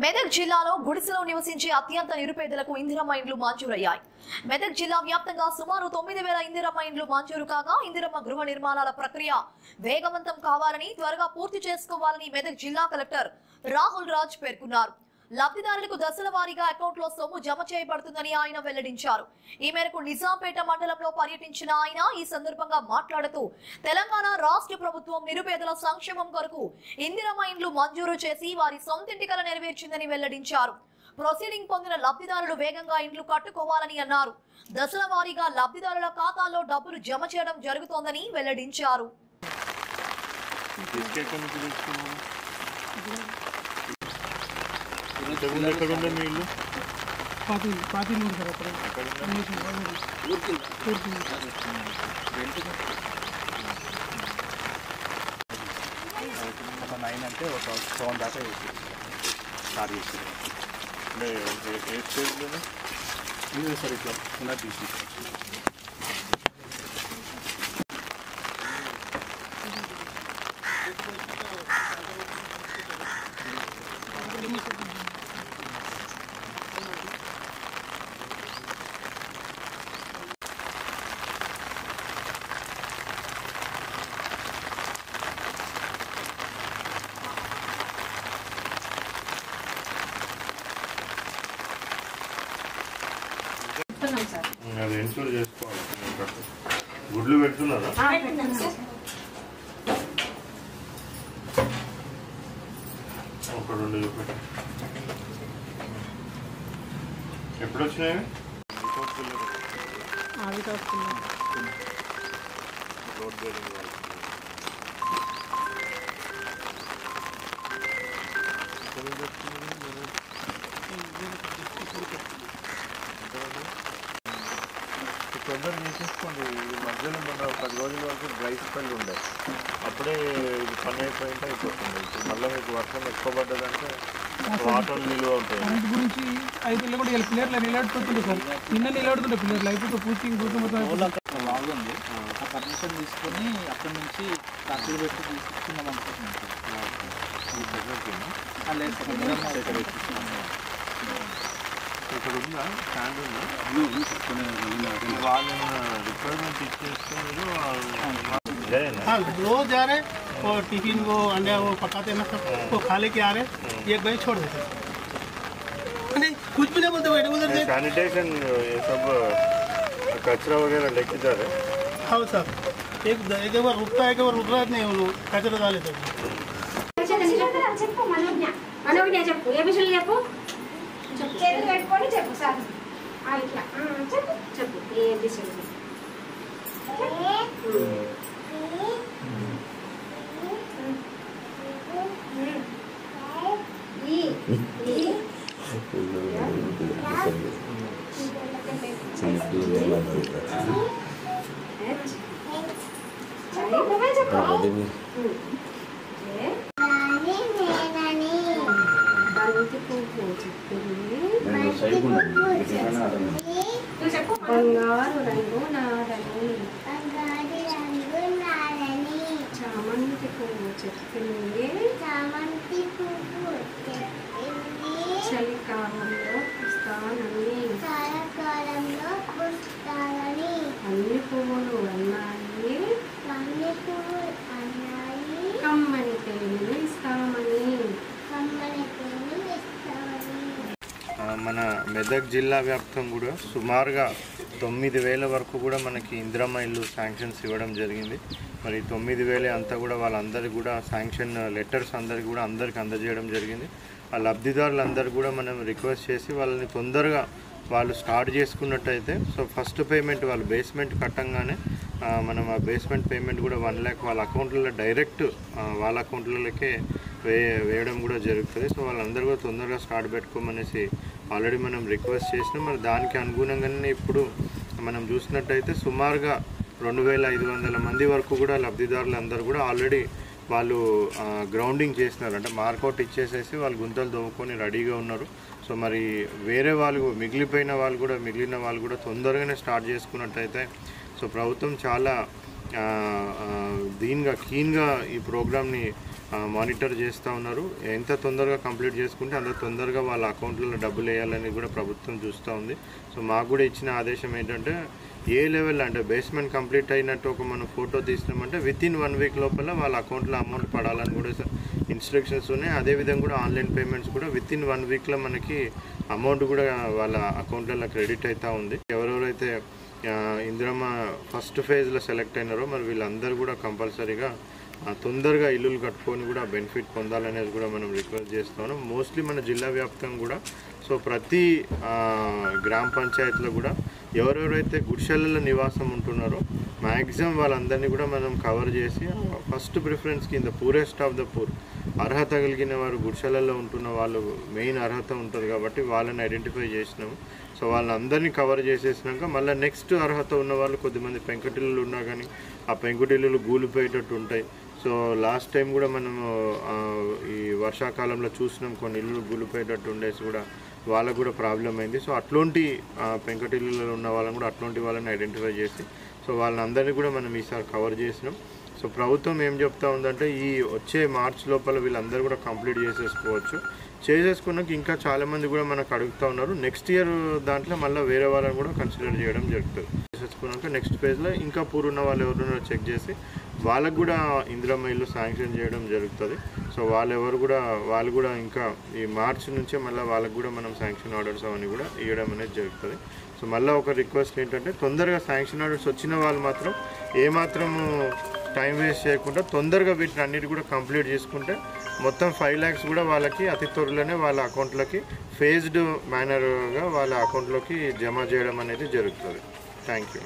మెదక్ జిల్లాలో గుడిసెలో నివసించే అత్యంత నిరుపేదలకు ఇందిరమ్మ ఇండ్లు మంజూరయ్యాయి. మెదక్ జిల్లా వ్యాప్తంగా సుమారు 9,000 ఇందిరమ్మ ఇండ్లు మంజూరు కాగా ఇందిరమ్మ గృహ నిర్మాణాల ప్రక్రియ వేగవంతం కావాలని త్వరగా పూర్తి చేసుకోవాలని మెదక్ జిల్లా కలెక్టర్ రాహుల్ రాజ్ పేర్కొన్నారు. లబ్ధిదారులకు దశల వారీగా అకౌంట్లో సొమ్ము జమ చేయబడుతుందని ఆయన వెల్లడించారు. ఈ మేరకు నిజాంపేట మండలంలో పర్యటించిన ఆయన ఈ సందర్భంగా మాట్లాడుతూ తెలంగాణ రాష్ట్ర ప్రభుత్వం నిరుపేదల సంక్షేమం కొరకు ఇందిరమ్మ ఇండ్లు మంజూరు చేసి వారి సొంతింటి కల నెరవేర్చిందని వెల్లడించారు. ప్రొసీడింగ్ పొందిన లబ్ధిదారులు వేగంగా ఇండ్లు కట్టుకోవాలని అన్నారు. దశల వారీగా లబ్ధిదారుల ఖాతాల్లో డబ్బులు జమ చేయడం జరుగుతోందని వెల్లడించారు. అంటే ఒక ఫోన్ దాకా స్టార్ట్ చేసి ఏ స్టేజ్లోనే ఇది సార్ ఇట్లా ఉన్న తీసి అది ఇన్స్టాల్ చేసుకోవాలి. గుడ్లు పెడుతున్నారా? ఒక రెండు చూపెట్టి ఎప్పుడు వచ్చినాయి? రోడ్ బేరింగ్ తొందరగా తీసేసుకోండి. ఈ మధ్యలో మన 10 రోజుల వరకు డ్రై స్పెల్ ఉండే, అప్పుడే ఇది పని అయిపోయింటే అయిపోతుంది. ఇప్పుడు మళ్ళీ మీకు వర్షం ఎక్కువ పడ్డదంటే వాటర్ నిలువ ఉంటాయి. కరెంట్ గురించి 5 ఏళ్ళు కూడా పిల్లర్లు నిలబడుతుండే సార్. నిన్న నిలబడుతుండే పిల్లర్లు అయిపోతే పూర్తింగ్ బాగుంది. ఆ పర్మిషన్ తీసుకొని అక్కడి నుంచి ఖర్చులు పెట్టి తీసుకున్నాం అనుకుంటున్నాం. ఇక్కడ ఉందా స్టాండ్ ఉందా? వాళ్ళ రిక్వైర్మెంట్ ఇచ్చేస్తే रोज जा रहे और टिफिन वो अंडा वो पकाते ना सब वो खा लेके आ रहे, एक बार छोड़ देते नहीं, कुछ भी नहीं बोलते बैठे उधर। सैनिटेशन ये सब कचरा वगैरह लेके जा रहे? हाँ सर, एक बार रुकता है, एक बार रुक रहा नहीं, वो लोग कचरा डाल लेते బంగారు రంగు నాదని చామంతి పువ్వు చెప్పింది, చలికాలంలో పుస్తానని అన్ని పువ్వులు అన్నాయి, కమ్మని తేనెను ఇస్తామని. మన మెదక్ జిల్లా వ్యాప్తం కూడా సుమారుగా 9,000 వరకు కూడా మనకి ఇందిరమ్మ ఇల్లు శాంక్షన్స్ ఇవ్వడం జరిగింది. మరి 9,000 అంతా కూడా వాళ్ళందరికీ కూడా శాంక్షన్ లెటర్స్ అందరికీ కూడా అందరికి అందజేయడం జరిగింది. ఆ లబ్ధిదారులందరూ కూడా మనం రిక్వెస్ట్ చేసి వాళ్ళని తొందరగా వాళ్ళు స్టార్ట్ చేసుకున్నట్టయితే, సో ఫస్ట్ పేమెంట్ వాళ్ళు బేస్మెంట్ కట్టంగానే మనం ఆ బేస్మెంట్ పేమెంట్ కూడా 1 lakh వాళ్ళ అకౌంట్లలో డైరెక్ట్ వాళ్ళ అకౌంట్లలోకే వేయడం కూడా జరుగుతుంది. సో వాళ్ళందరూ కూడా తొందరగా స్టార్ట్ పెట్టుకోమనేసి ఆల్రెడీ మనం రిక్వెస్ట్ చేసినాం. మరి దానికి అనుగుణంగానే ఇప్పుడు మనం చూసినట్టయితే సుమారుగా 2,500 మంది వరకు కూడా లబ్ధిదారులు అందరూ కూడా ఆల్రెడీ వాళ్ళు గ్రౌండింగ్ చేసినారు, అంటే మార్కౌట్ ఇచ్చేసేసి వాళ్ళు గుంతలు దవ్వుకొని రెడీగా ఉన్నారు. సో మరి వేరే వాళ్ళు మిగిలిన వాళ్ళు కూడా తొందరగానే స్టార్ట్ చేసుకున్నట్టయితే సో ప్రభుత్వం చాలా దీనిగా కీన్గా ఈ ప్రోగ్రామ్ని మానిటర్ చేస్తూ ఉన్నారు. ఎంత తొందరగా కంప్లీట్ చేసుకుంటే అంత తొందరగా వాళ్ళ అకౌంట్లలో డబ్బులు వేయాలని కూడా ప్రభుత్వం చూస్తూ ఉంది. సో మాకు కూడా ఇచ్చిన ఆదేశం ఏంటంటే ఏ లెవెల్ అంటే బేస్మెంట్ కంప్లీట్ అయినట్టు ఒక మనం ఫోటో తీసినామంటే వితిన్ 1 వీక్ లోపల వాళ్ళ అకౌంట్లో అమౌంట్ పడాలని కూడా ఇన్స్ట్రక్షన్స్ ఉన్నాయి. అదేవిధంగా కూడా ఆన్లైన్ పేమెంట్స్ కూడా వితిన్ 1 వీక్లో మనకి అమౌంట్ కూడా వాళ్ళ అకౌంట్లలో క్రెడిట్ అవుతూ ఉంది. ఎవరెవరైతే ఇందిరమ్మ ఫస్ట్ ఫేజ్లో సెలెక్ట్ అయినారో మరి వీళ్ళందరూ కూడా కంపల్సరీగా తొందరగా ఇల్లులు కట్టుకొని కూడా బెనిఫిట్ పొందాలనేది కూడా మనం రిక్వెస్ట్ చేస్తున్నాం. మోస్ట్లీ మన జిల్లా వ్యాప్తంగా కూడా సో ప్రతి గ్రామ పంచాయతీలో కూడా ఎవరెవరైతే గుడిసెలలో నివాసం ఉంటున్నారో మ్యాక్సిమం వాళ్ళందరినీ కూడా మనం కవర్ చేసి ఫస్ట్ ప్రిఫరెన్స్ కింద పూరెస్ట్ ఆఫ్ ద పూర్ అర్హత కలిగిన వారు గుడిసెలలో ఉంటున్న వాళ్ళు మెయిన్ అర్హత ఉంటుంది కాబట్టి వాళ్ళని ఐడెంటిఫై చేసినాము. సో వాళ్ళందరినీ కవర్ చేసేసినాక మళ్ళీ నెక్స్ట్ అర్హత ఉన్న వాళ్ళు కొద్దిమంది పెంకుటిల్లులు ఉన్నా కానీ ఆ పెంకుటిల్లులు గూలిపోయేటట్టు ఉంటాయి. సో లాస్ట్ టైం కూడా మనము ఈ వర్షాకాలంలో చూసినాం కొన్ని ఇల్లు గూలిపోయేటట్టు ఉండేసి కూడా వాళ్ళకు కూడా ప్రాబ్లం అయింది. సో అట్లాంటి పెంకుటిల్లులో ఉన్న వాళ్ళని కూడా అట్లాంటి వాళ్ళని ఐడెంటిఫై చేసి సో వాళ్ళందరినీ కూడా మనం ఈసారి కవర్ చేసినాం. సో ప్రభుత్వం ఏం చెప్తా ఉందంటే ఈ వచ్చే మార్చ్ లోపల వీళ్ళందరూ కూడా కంప్లీట్ చేసేసుకున్నాక ఇంకా చాలామంది కూడా మనకు అడుగుతూ ఉన్నారు. నెక్స్ట్ ఇయర్ దాంట్లో మళ్ళీ వేరే వాళ్ళని కూడా కన్సిడర్ చేయడం జరుగుతుంది. చేసేసుకున్నాక నెక్స్ట్ ఫేజ్లో ఇంకా పూరున్న వాళ్ళు ఎవరున్నారో చెక్ చేసి వాళ్ళకు కూడా ఇందిరమ్మ ఇల్లు శాంక్షన్ చేయడం జరుగుతుంది. సో వాళ్ళు కూడా ఇంకా ఈ మార్చి నుంచే మళ్ళీ వాళ్ళకు కూడా మనం శాంక్షన్ ఆర్డర్స్ అవన్నీ కూడా ఇవ్వడం అనేది జరుగుతుంది. సో మళ్ళీ ఒక రిక్వెస్ట్ ఏంటంటే తొందరగా శాంక్షన్ ఆర్డర్స్ వచ్చిన వాళ్ళు మాత్రం ఏమాత్రము టైం వేస్ట్ చేయకుండా తొందరగా వీటిని అన్నిటి కూడా కంప్లీట్ చేసుకుంటే మొత్తం 5 lakhs కూడా వాళ్ళకి అతి త్వరలోనే వాళ్ళ అకౌంట్లోకి ఫేజ్డ్ మేనర్గా వాళ్ళ అకౌంట్లోకి జమ చేయడం అనేది జరుగుతుంది. Thank you.